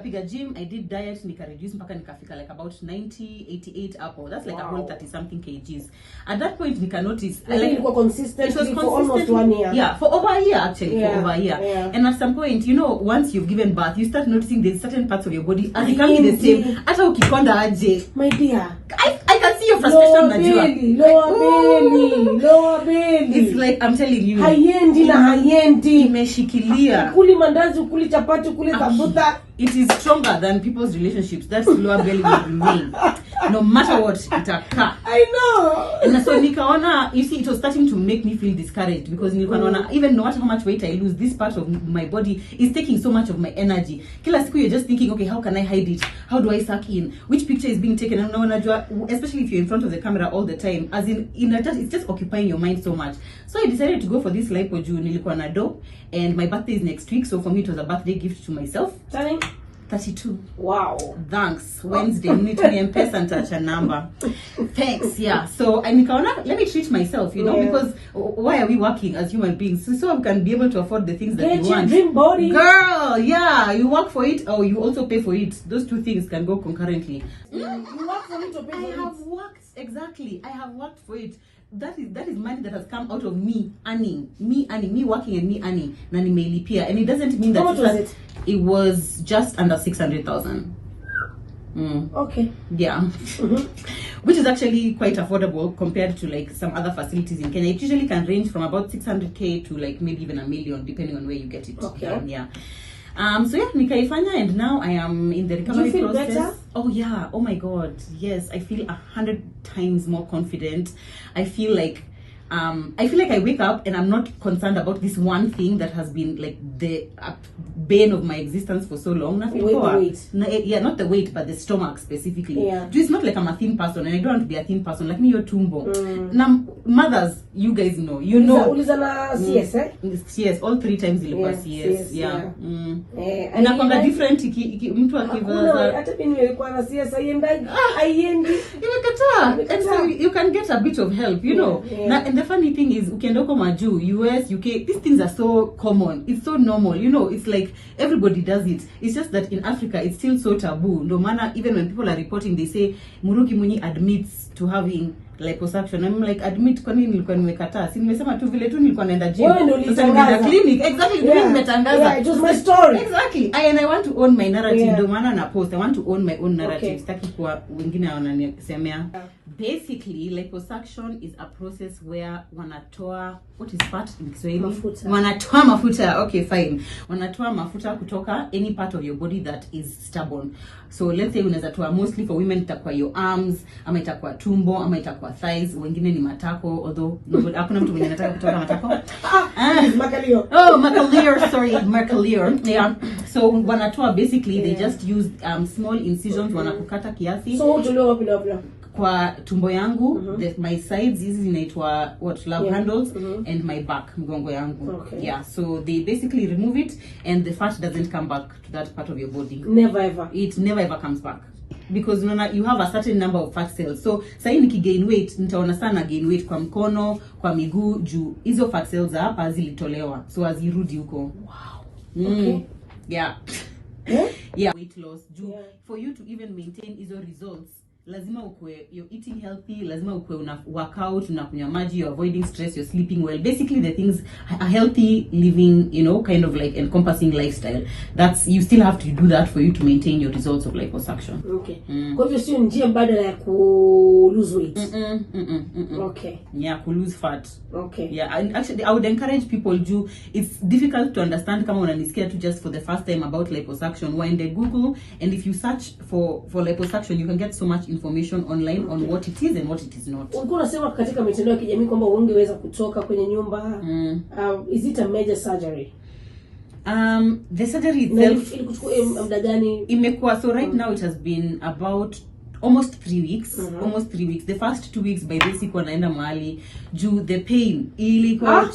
nikapiga gym, I did diet, nika reduce mpaka nikafika like about 90-88 hapo. That's like a whole 30 something kgs. At that point nika notice like it was consistent for almost 1 year. Yeah, for over a year actually, for over a year. Yeah. And at some point, you know, once you've given birth, you start noticing there's certain parts of your body as it comes to the same. Hata ukikonda aje. My dear, I can see your frustration, lower belly. It's like I'm telling you. Hayendi. Imeshikilia. Kuli mandazi, kuli chapati, kuli kabuta. It is stronger than people's relationships. That lower belly will remain. No matter what, itaka. I know. And so nikaona, you see, it was starting to make me feel discouraged because nikaona, even no matter how much weight I lose, this part of my body is taking so much of my energy. Kila siku you're just thinking, okay, how can I hide it? How do I suck in? Which picture is being taken? And especially if you're in front of the camera all the time, as it's just occupying your mind so much. So I decided to go for this lipo juu nilikuwa na do, and my birthday is next week, so for me it was a birthday gift to myself. Turning 32. Wow. Thanks. Wednesday, you need to be Mpasho and touch a number. Thanks. Yeah. So I nikaona, let me treat myself, you know, because why are we working as human beings? So we can be able to afford the things that we want. Dream body. Girl, yeah. You work for it or you also pay for it. Those two things can go concurrently. You work for it or pay for it? I have worked for it. That is money that has come out of me earning, me working and me earning. Na nimeilipia, and it doesn't mean that. How much was it? It was just under 600,000. Okay. Yeah. Which is actually quite affordable compared to like some other facilities in Kenya. It usually can range from about 600k to like maybe even $1 million depending on where you get it. Okay. Yeah. So yeah, nikaifanya, and now I am in the recovery process. Do you feel better? Oh yeah. Oh my God. Yes, I feel 100 times more confident. I feel like I wake up and I'm not concerned about this one thing that has been like the bane of my existence for so long. The weight. Yeah, not the weight, but the stomach specifically. Yeah. It's not like I'm a thin person, and I don't want to be a thin person. Like me, you're tumbo. Now, mothers, you guys know. You know. CS, eh? Yes, all 3 times ilikuwa CS. Yeah. Na kwamba different mtu akivaza. Hata mimi nilikuwa na CS haiendi. Imekataa. You can get a bit of help, you know. And the funny thing is, ukienda huko majuu, US, UK, these things are so common. It's so normal, you know. It's like everybody does it. It's just that in Africa, it's still so taboo. No matter, even when people are reporting, they say, Murugi Munyi admits to having liposuction. I'm like, admit kwa nini nilikuwa nimekataa? Si nimesema tu vile tu nilikuwa naenda gym. Sasa nimeenda clinic. Exactly, nimetangaza. Yeah, it was my story. Exactly. And I want to own my narrative. Ndio maana na post. I want to own my own narrative. Sitaki kwa wengine wananisemea. Basically, liposuction is a process where wanatoa, what is fat in Kiswahili? Mafuta. Wanatoa mafuta. Okay, fine. Wanatoa mafuta kutoka any part of your body that is stubborn. So let's say unaweza toa, mostly for women itakuwa your arms, ama itakuwa tumbo, ama itakuwa thighs, wengine ni matako, although hakuna mtu mwenye anataka kutoka matako. Makalio. Oh, makalio, sorry, makalio. Yeah. So wanatoa, basically they just use small incisions, wanakukata kiasi. So tulio wapi na kwa tumbo yangu, my sides, hizi zinaitwa love handles, and my back, mgongo yangu. Okay. Yeah, so they basically remove it, and the fat doesn't come back to that part of your body. Never ever. It never ever comes back. Because you have a certain number of fat cells. So sahi nikigain weight, nitaona sana gain weight kwa mkono, kwa miguu, juu hizo fat cells hapa zilitolewa. So azirudi huko. Wow. Okay. Yeah. Yeah, weight loss. For you to even maintain hizo results, lazima you're eating healthy, lazima una work out, unakunywa maji, you're avoiding stress, you're sleeping well. Basically the things, a healthy living, you know, kind of like encompassing lifestyle. You still have to do that for you to maintain your results of liposuction. Okay. Kwa hivyo sio njia mbadala ya ku lose weight. Okay. Yeah, ku lose fat. Okay. Yeah, and actually I would encourage people to, it's difficult to understand kama unanisikia tu just for the first time about liposuction. When they Google, and if you search for liposuction, you can get so much information online on what it is and what it is not. Ulikuwa unasema katika mitandao ya kijamii kwamba ungeweza kutoka kwenye nyumba. Is it a major surgery? The surgery itself imekuwa, so right now it has been about almost 3 weeks. Almost 3 weeks. The first 2 weeks by basic wanaenda mahali juu the pain ilikuwa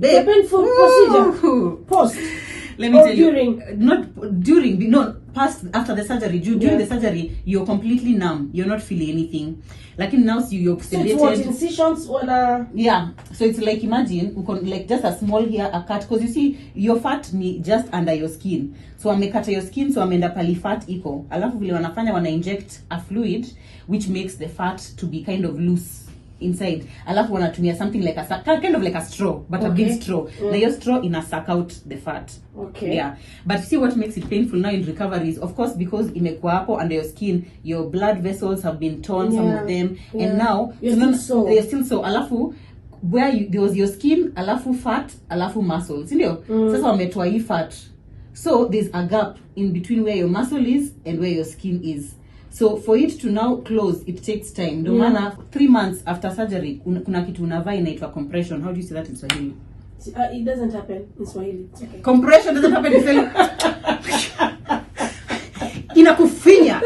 the painful procedure post. Let me tell during. You, not during, no, after the surgery, during the surgery, you're completely numb. You're not feeling anything. Like now, you're sedated. So it's what, incisions wanna... Yeah. So it's like, imagine, like just a small here, a cut. Because you see, your fat ni just under your skin. So wamekata your skin, so wameenda pali fat iko. Alafu vile wanafanya, wana inject a fluid, which makes the fat to be kind of loose inside. Alafu wanatumia something like a kind of like a straw, but a big straw. Na your straw suck out the fat. Okay. Yeah. But see what makes it painful now in recovery is, of course, because imekuwa hapo under your skin, your blood vessels have been torn, some of them, and now they're still so. Alafu where there was your skin, alafu fat, alafu muscles. Ndio? Sasa wametoa hii fat. So there's a gap in between where your muscle is and where your skin is. So for it to now close, it takes time. No matter 3 months after surgery, kuna kitu unavaa inaitwa compression. How do you say that in Swahili? It doesn't happen in Swahili. It's okay. Compression doesn't happen in Swahili. Inakufinya.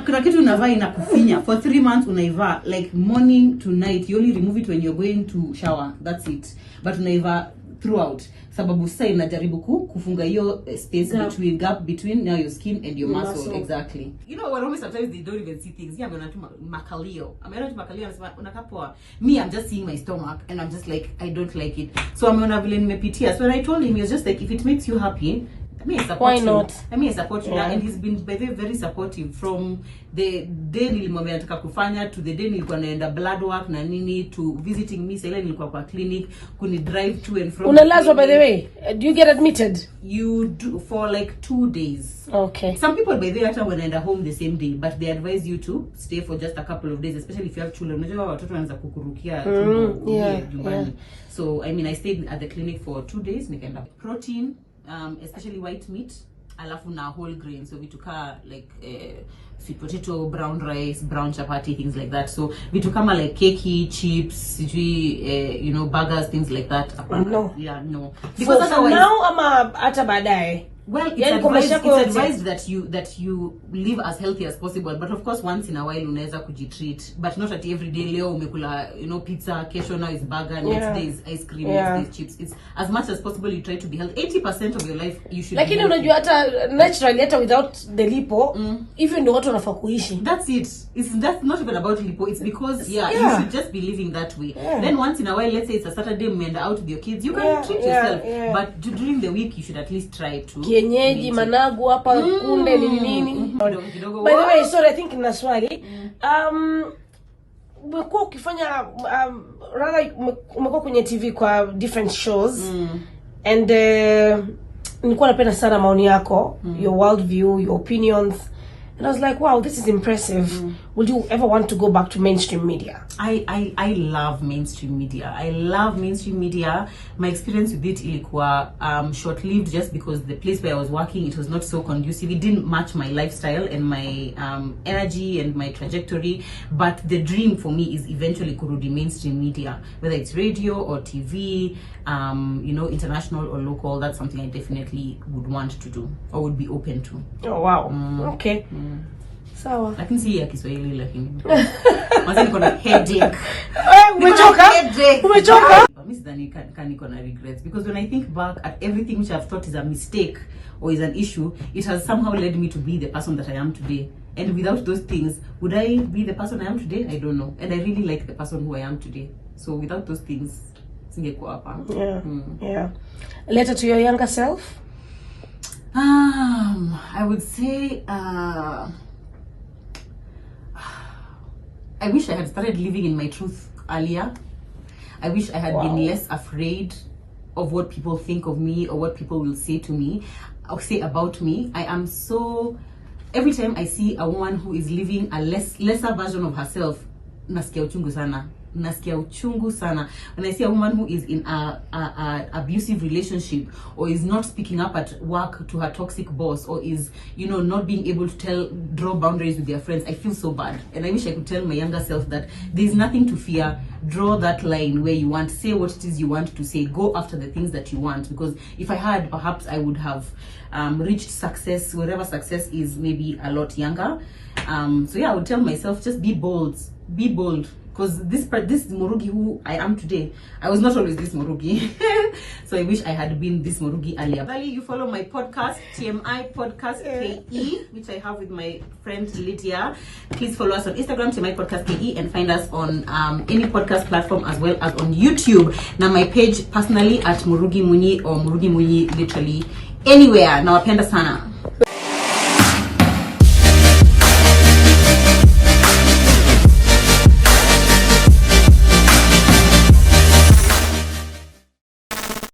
Kuna kitu unavaa inakufinya. For 3 months unaivaa like morning to night. You only remove it when you're going to shower. That's it. But unaivaa throughout. Sababu sasa inajaribu kufunga hiyo space gap between now your skin and your muscle. Exactly. You know, when sometimes they don't even see things. Yeah, ameona tu makalio. Ameona tu makalio anasema unakapoa. Me, I'm just seeing my stomach and I'm just like, I don't like it. So ameona vile nimepitia. So when I told him, he was just like, if it makes you happy, I support why you. not? I support you. And he's been very supportive from the day nilimwambia nataka kufanya to the day nilikuwa naenda blood work na nini to visiting me sasa nilikuwa kwa clinic kuni drive to and from. Unalazwa by the way? Do you get admitted? You do for like 2 days. Okay. Some people by the way actually wanaenda home the same day, but they advise you to stay for just a couple of days, especially if you have children. Unajua watoto wanaanza kukurukia nyumbani. So I stayed at the clinic for 2 days. Nikaenda protein, especially white meat, alafu na whole grain, so vitu ka like sweet potato, brown rice, brown chapati, things like that. So vitu kama like keki, chips, burgers, things like that. No. Yeah, no. Because otherwise, now ama hata baadaye. Well, it's advised that you live as healthy as possible, but of course once in a while unaweza kujitreat, but not at every day. Leo umekula pizza, kesho now is burger, next day is ice cream, next day is chips. It's as much as possible you try to be healthy. 80% of your life you should. Lakini unajua hata naturally hata without the lipo, even ndio watu wanafaa kuishi. That's it. That's not even about lipo. It's because you should just be living that way. Then once in a while, let's say it's a Saturday, mmeenda out with your kids, you can treat yourself. But during the week you should at least try to kienyeji, managu hapa, kunde nini. By the way, sorry, I think nina swali. Umekuwa ukifanya rather umekuwa kwenye TV kwa different shows and nilikuwa napenda sana maoni yako, your world view, your opinions. And I was like, wow, this is impressive. Would you ever want to go back to mainstream media? I love mainstream media. I love mainstream media. My experience with it ilikuwa short-lived just because the place where I was working, it was not so conducive. It didn't match my lifestyle and my energy and my trajectory. But the dream for me is eventually kurudi mainstream media, whether it's radio or TV, international or local. That's something I definitely would want to do or would be open to. Oh wow. Okay. Sawa. Lakini si ya Kiswahili lakini. Mwanzo niko na headache. Umechoka? Mimi sidhani niko na regrets because when I think back at everything which I've thought is a mistake or is an issue, it has somehow led me to be the person that I am today. And without those things, would I be the person I am today? I don't know. And I really like the person who I am today. So without those things, singekuwa hapa. Yeah. Letter to your younger self? I would say I wish I had started living in my truth earlier. I wish I had been less afraid of what people think of me or what people will say to me or say about me. I am so, every time I see a woman who is living a lesser version of herself, nasikia uchungu sana. Nasikia uchungu sana. When I see a woman who is in a abusive relationship or is not speaking up at work to her toxic boss or is not being able to draw boundaries with their friends, I feel so bad. And I wish I could tell my younger self that there's nothing to fear. Draw that line where you want, say what it is you want to say, go after the things that you want, because if I had, perhaps I would have reached success, wherever success is, maybe a lot younger. So yeah, I would tell myself, just be bold. because this Murugi who I am today, I was not always this Murugi. So I wish I had been this Murugi earlier. Finally, you follow my podcast, TMI Podcast KE, which I have with my friend Lydia. Please follow us on Instagram, TMI Podcast KE, and find us on any podcast platform as well as on YouTube. Now my page personally at Murugi Munyi or Murugi Munyi, literally anywhere. Nawapenda sana.